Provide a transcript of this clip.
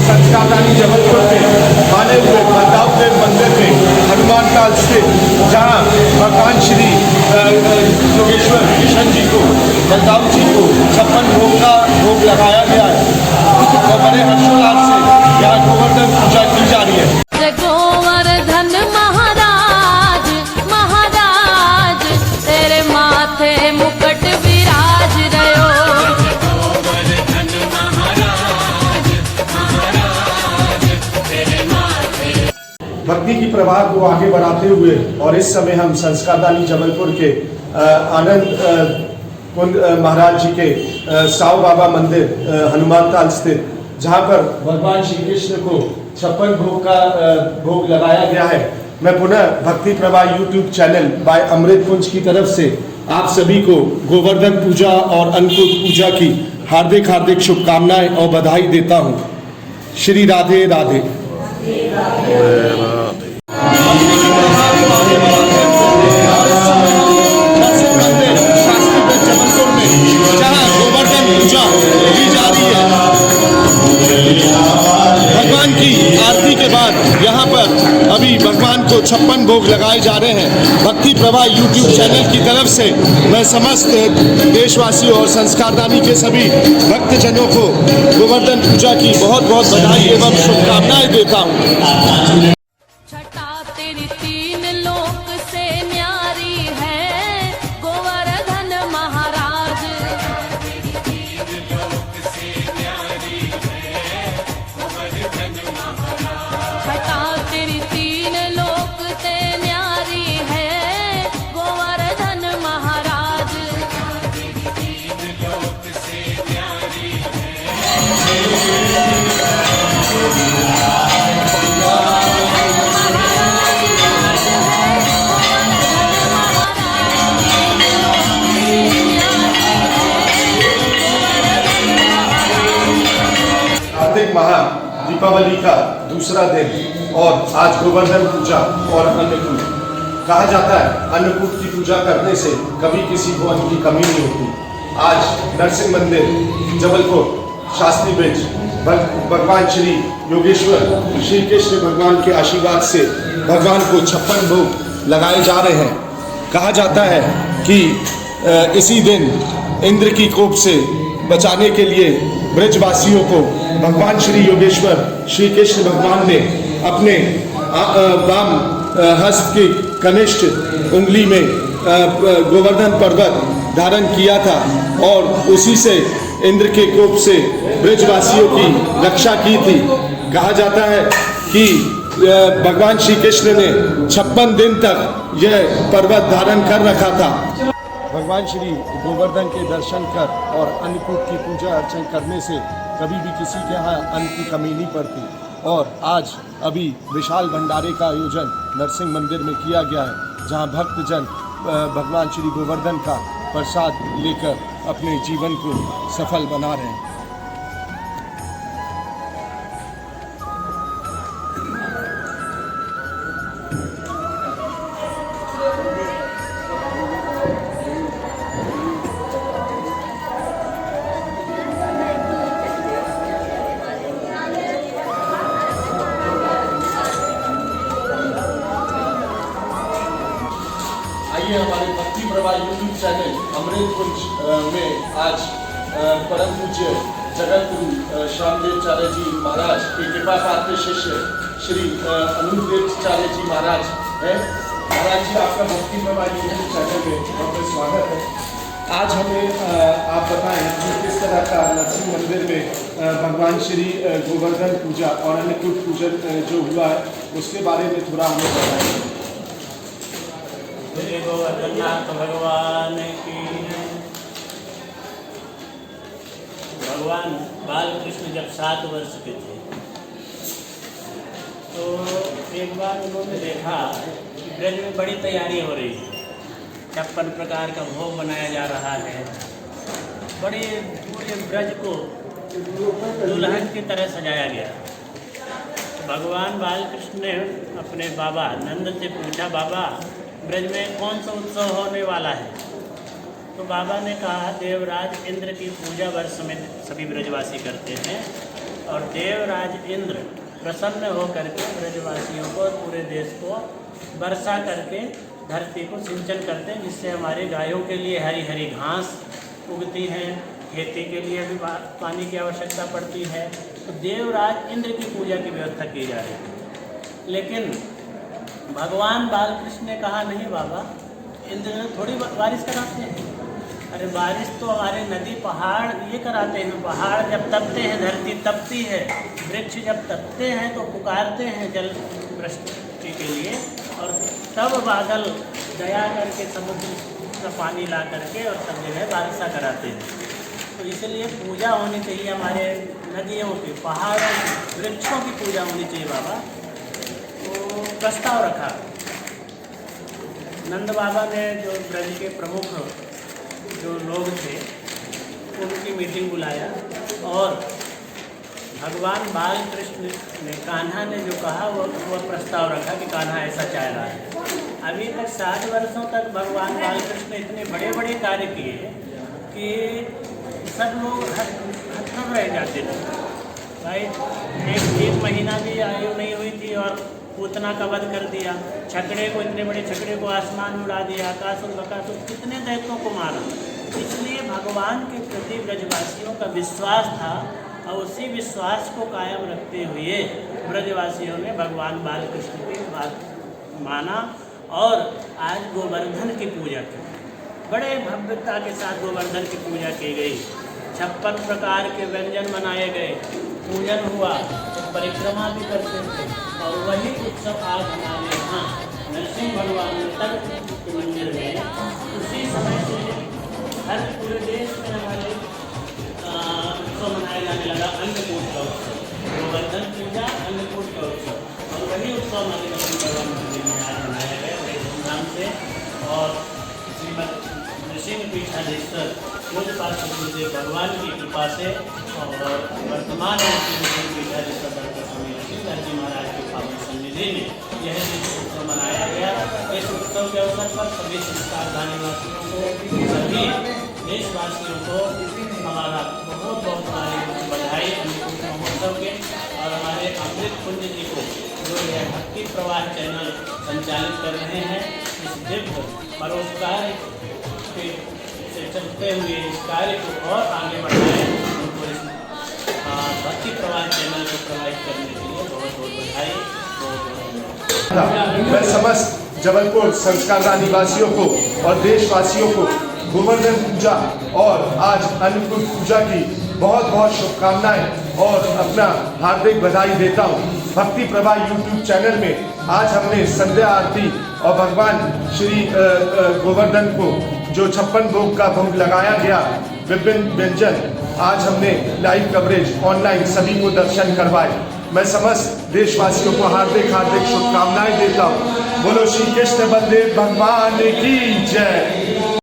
संस्कारदानी जबलपुर के माने हुए बलदाऊ देव मंदिर में हनुमान ताल स्थित, जहाँ भगवान श्री योगेश्वर किशन जी को, बलदाऊ जी को 56 भोग का भोग लगाया गया है। तो बड़े हर्षोल्लास से यहाँ गोवर्धन पूजा की जा रही है। गोवर्धन महाराज महाराज तेरे माथे मुकुट विराज रयो। गोवर्धन महाराज महाराज तेरे माथे। भक्ति की प्रवाह को आगे बढ़ाते हुए और इस समय हम संस्कारदानी जबलपुर के आनंद कुंड महाराज जी के साव बाबा मंदिर हनुमान ताल स्थित, जहाँ पर भगवान श्री कृष्ण को 56 भोग का भोग लगाया गया है। मैं पुनः भक्ति प्रवाह यूट्यूब चैनल बाय अमृत कुंज की तरफ से आप सभी को गोवर्धन पूजा और अन्नकूट पूजा की हार्दिक हार्दिक शुभकामनाएं और बधाई देता हूँ। श्री राधे राधे। भगवान की आरती के बाद यहाँ पर अभी भगवान को 56 भोग लगाए जा रहे हैं। भक्ति प्रवाह यूट्यूब चैनल की तरफ से मैं समस्त देशवासियों और संस्कारदानी के सभी भक्तजनों को गोवर्धन पूजा की बहुत बहुत बधाई एवं शुभकामनाएं देता हूँ। छटा तेरी तीन लोक से न्यारी है गोवर्धन महाराज। छटा तेरी तीन लोक से न्यारी है गोवर्धन महाराज। कार्तिक माह दीपावली का दूसरा दिन और आज गोवर्धन पूजा और अन्नकूट। कहा जाता है अन्नकूट की पूजा करने से कभी किसी को अन्न की कमी नहीं होती। आज नरसिंह मंदिर जबलपुर शास्त्री ब्रिज भगवान श्री योगेश्वर श्री कृष्ण भगवान के आशीर्वाद से भगवान को 56 भोग लगाए जा रहे हैं। कहा जाता है कि इसी दिन इंद्र की कोप से बचाने के लिए ब्रजवासियों को भगवान श्री योगेश्वर श्री कृष्ण भगवान ने अपने वाम हस्त की कनिष्ठ उंगली में गोवर्धन पर्वत धारण किया था और उसी से इंद्र के कोप से ब्रजवासियों की रक्षा की थी। कहा जाता है कि भगवान श्री कृष्ण ने 56 दिन तक यह पर्वत धारण कर रखा था। भगवान श्री गोवर्धन के दर्शन कर और अन्नकूट की पूजा अर्चना करने से कभी भी किसी के यहाँ अन्न की कमी नहीं पड़ती। और आज अभी विशाल भंडारे का आयोजन नरसिंह मंदिर में किया गया है, जहाँ भक्तजन भगवान श्री गोवर्धन का प्रसाद लेकर अपने जीवन को सफल बना रहे हैं। आइए हमारे भक्ति प्रवाह यूट्यूब चैनल अमृत कुंज में आज परम पूज्य जगत गुरु श्यामदेवचार्य जी महाराज के कृपा पात्र शिष्य श्री अनुदेवचार्य जी महाराज है। महाराज जी, आपका भक्ति प्रवाह यूट्यूब चैनल में बहुत बहुत स्वागत है। आज हमें आप बताएं कि किस तरह का नरसिंह मंदिर में भगवान श्री गोवर्धन पूजा और अन्नकूट पूजन जो हुआ है उसके बारे में थोड़ा हमें बताएं। श्री गोवर्धननाथ भगवान की। भगवान बालकृष्ण जब 7 वर्ष के थे तो एक बार उन्होंने देखा कि ब्रज में बड़ी तैयारी हो रही है, 56 प्रकार का भोग बनाया जा रहा है। बड़े पूरे ब्रज को दुल्हन की तरह सजाया गया। तो भगवान बालकृष्ण ने अपने बाबा नंद से पूछा, बाबा ब्रज में कौन सा उत्सव होने वाला है? तो बाबा ने कहा, देवराज इंद्र की पूजा वर्ष में सभी ब्रजवासी करते हैं और देवराज इंद्र प्रसन्न होकर के ब्रजवासियों को, पूरे देश को वर्षा करके धरती को सिंचन करते हैं, जिससे हमारे गायों के लिए हरी हरी घास उगती हैं, खेती के लिए भी पानी की आवश्यकता पड़ती है। तो देवराज इंद्र की पूजा की व्यवस्था की जा रही है। लेकिन भगवान बालकृष्ण ने कहा नहीं बाबा, इंद्र ने थोड़ी बारिश कराते हैं। अरे बारिश तो हमारे नदी पहाड़ ये कराते हैं। पहाड़ जब तपते हैं, धरती तपती है, वृक्ष जब तपते हैं तो पुकारते हैं जल वृष्टि के लिए, और तब बादल दया करके समुद्र का पानी ला करके और सब जगह बारिशा कराते हैं। तो इसलिए पूजा होनी चाहिए हमारे नदियों की, पहाड़ों की, वृक्षों की पूजा होनी चाहिए बाबा। तो प्रस्ताव रखा नंद बाबा ने, जो ब्रज के प्रमुख जो लोग थे उनकी मीटिंग बुलाया, और भगवान बालकृष्ण ने, कान्हा ने जो कहा वो प्रस्ताव रखा कि कान्हा ऐसा चाह रहा है। अभी तक 60 वर्षों तक भगवान बालकृष्ण ने इतने बड़े बड़े कार्य किए कि सब लोग हतप्रभ रह जाते थे। भाई एक महीना भी आयु नहीं हुई थी और पूतना का वध कर दिया, छकड़े को, इतने बड़े छकड़े को आसमान में उड़ा दिया, आकाशुर बकासुर कितने दैत्यों को मारा। इसलिए भगवान के प्रति ब्रजवासियों का विश्वास था, और उसी विश्वास को कायम रखते हुए ब्रजवासियों ने भगवान बालकृष्ण की बात माना और आज गोवर्धन की पूजा की। बड़े भव्यता के साथ गोवर्धन की पूजा की गई। 56 प्रकार के व्यंजन बनाए गए, पूजन हुआ, परिक्रमा भी करते थे। और वही उत्सव आज हमारे यहाँ नरसिंह भगवान तक के मंदिर में उसी समय से हर पूरे देश में हमारे उत्सव मनाया जाने लगा। अन्नकूट का उत्सव, गोवर्धन पूजा, अन्नकूट का उत्सव, और वही उत्सव हमारे नरसिंह भगवान मंदिर में आज मनाया गया बड़े धूमधाम से। और श्रीमद नृसिंह पीठाधीश्वर पूज्यपाद सद्गुरुदेव भगवान की कृपा से और वर्तमान में नृसिंह पीठाधीश्वर डॉक्टर स्वामी नरसिंह जी महाराज की पावन सन्निधि में यह उत्सव मनाया गया। इस उत्सव के अवसर पर सभी संस्कारधानी वासियों को, सभी देशवासियों को हमारा बहुत बहुत सारी बधाई अन्नकूट महोत्सव के, और हमारे अमृत पुण्य जी को जो यह भक्ति प्रवाह चैनल संचालित कर रहे हैं, इस दिव्य परोपकार के से चलते हुए इस कार्य को और आगे बढ़ाएं। उनको इस भक्ति प्रवाह चैनल को प्रवाहित करने के लिए बहुत बहुत बधाई, बहुत बहुत। मैं समस्त जबलपुर संस्कारदान निवासियों को और देशवासियों को गोवर्धन पूजा और आज अन्नकूट पूजा की बहुत बहुत शुभकामनाएं और अपना हार्दिक बधाई देता हूँ। भक्ति प्रवाह यूट्यूब चैनल में आज हमने संध्या आरती और भगवान श्री गोवर्धन को जो 56 भोग का भोग लगाया गया, विभिन्न व्यंजन, आज हमने लाइव कवरेज ऑनलाइन सभी को दर्शन करवाए। मैं समस्त देशवासियों को हार्दिक हार्दिक शुभकामनाएं देता हूँ। बोलो श्री कृष्ण बलदेव भगवान की जय।